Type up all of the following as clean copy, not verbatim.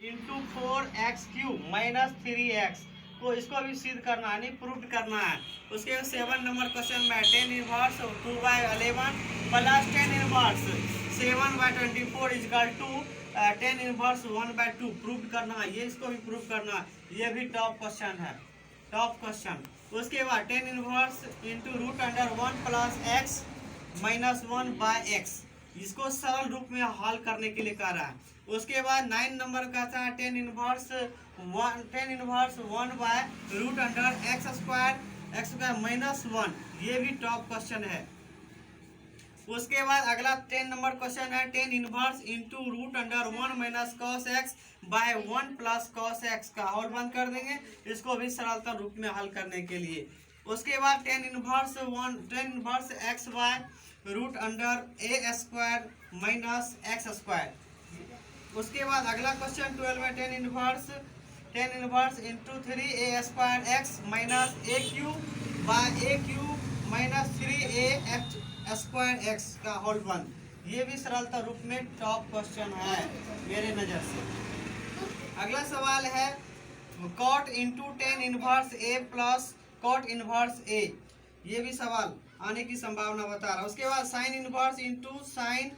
Into 4x³ minus 3x, तो इसको भी सिद्ध करना है, नहीं प्रूव करना है। उसके 7 नंबर क्वेश्चन में 10 inverse 2/11 plus 10 inverse 7/24 is equal to 10 inverse 1/2 prove करना है। ये इसको भी प्रूव करना है। ये भी टॉप क्वेश्चन है, टॉप क्वेश्चन। उसके बाद 10 inverse into root under 1 plus X minus 1/x, इसको सरल रूप में हल करने के लिए कह रहा है। उसके बाद 9 नंबर का था 10 inverse 1 by root under X square minus 1, ये भी टॉप क्वेश्चन है। उसके बाद अगला 10 नंबर क्वेश्चन है 10 inverse into root under 1 minus cos X by 1 plus cos X का होल बंद कर देंगे, इसको भी सरलता रूप में हल करने के लिए। उसके बाद 10 inverse X by root under A square minus X square. उसके बाद अगला क्वेश्चन 12 है 10 inverse into 3a square X minus A cube by A cube minus 3a square X का होल वन, ये भी सरलता रूप में टॉप क्वेश्चन है मेरे नज़र से। अगला सवाल है कॉट इंटू 10 इनवर्स ए प्लस कॉट इनवर्स ए, ये भी सवाल आने की संभावना बता रहा है। उसके बाद साइन इनवर्स इंटू साइन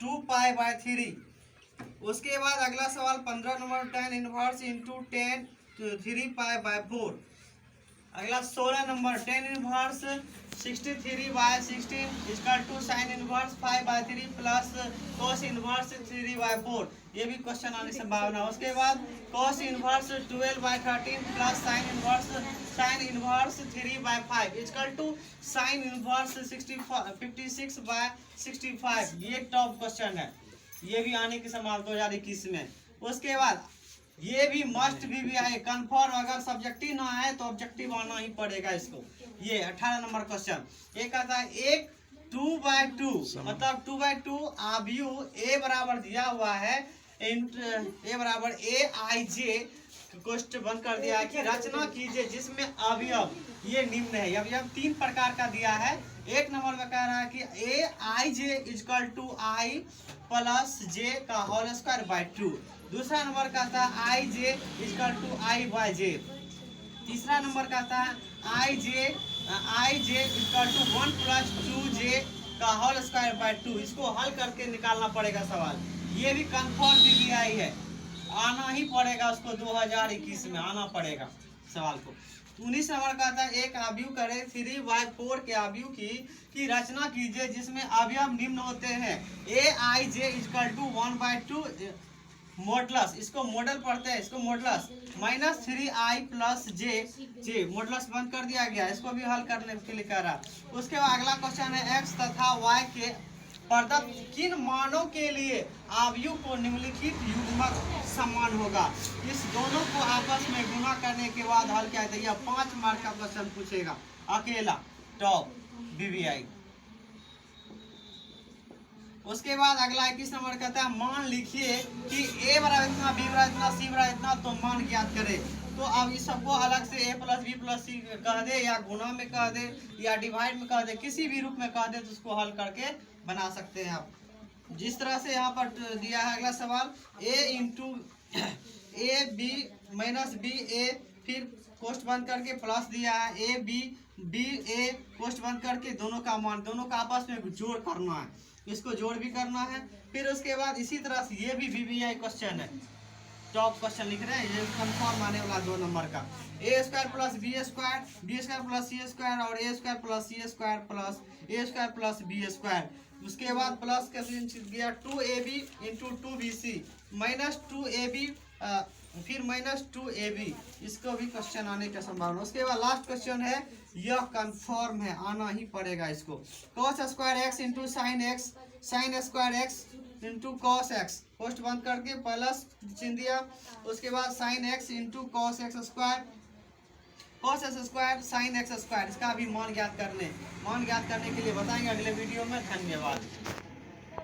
2π/3। उसके बाद अगला सवाल 15 नंबर 10 इनवर्स इंटू 10 3π/4। अगला 16 number 10 inverse 63/16 is equal to sine inverse 5/3 plus cos inverse 3/4, ये भी क्वेश्चन आने की संभावना। उसके बाद cos inverse 12/13 plus sine inverse 3/5 is equal to sine inverse 56/65, ये टॉप क्वेश्चन है, ये भी आने की संभावना 2021 में। उसके बाद ये भी मस्ट भी आए कन्फर्म, अगर सब्जेक्टिव ना आए तो ऑब्जेक्टिव आना ही पड़ेगा इसको। ये 18 नंबर क्वेश्चन एक आता है एक 2/2 मतलब 2/2 आव्यू ए बराबर दिया हुआ है, ए बराबर AIJ क्वेश्चन बंद कर दिया है कि रचना कीजिए जिसमें अवयव ये निम्न है। अवयव 3 प्रकार का दिया है। एक नंबर में कह रहा है कि AIJ is equal to I plus J का होल स्क्वायर बाय 2। दूसरा नंबर का था IJ इजकल टू I/J। तीसरा नंबर का था IJ is equal to 1 plus 2J का होल स्क्वायर बाय 2। इसको हल करके निकालना पड़ेगा सवाल। ये भी कंफर्म BBI है, आना ही पड़ेगा उसको, 2021 में आना पड़ेगा सवाल को। 19 नंबर का था एक अवयव करे 3/4 के अवयव की रचना कीजिए जिसमें अवयव निम्न होते हैं AIJ इजकल टू 1/2 मॉडलस, इसको मॉडल पढ़ते हैं, इसको modulus minus 3I plus J modulus बंद कर दिया गया, इसको भी हल करने के लिए कह रहा। उसके बाद अगला क्वेश्चन है x तथा y के प्रदत्त किन मानों के लिए अवयव को निम्नलिखित युग्मक समान होगा। इस दोनों को आपस में गुणा करने के बाद हल क्या है, 5 मार्क का क्वेश्चन पूछेगा अकेला, टॉप BBI। उसके बाद अगला 21 नंबर कहता है मान लिखिए कि a बराबर इतना, b बराबर इतना, c बराबर इतना, तो मान ज्ञात करें। तो अब इस सबको अलग से a plus b plus c कह दे या गुणा में कह दे या डिवाइड में कह दे, किसी भी रूप में कह दे तो उसको हल करके बना सकते हैं आप, जिस तरह से यहाँ पर दिया है। अगला सवाल a into A B minus B A, फिर कोष्ठ बंद करके प्लस दिया है a b b a कोष्ठ बंद करके दोनों का मान, दोनों का आपस में जोड़ करना है, इसको जोड़ भी करना है। फिर उसके बाद इसी तरह से ये भी BBI क्वेश्चन है, टॉप क्वेश्चन लिख रहे हैं, ये कंफर्म आने वाला 2 नंबर का a² plus b² plus c² और a² plus c² plus a² plus b²। उसके बाद प्लस का दिया 2ab into 2bc minus 2ab फिर माइनस 2ab, इसको भी क्वेश्चन आने का संभावना। उसके बाद लास्ट क्वेश्चन है, यह कंफर्म है, आना ही पड़ेगा इसको, cos square x into sine square x into cos x, post बंद करके प्लस चिन्ह दिया। उसके बाद sine x into cos x square sine x square, इसका भी मान ज्ञात करने के लिए बताएंगे अगले वीडियो में। धन्यवाद।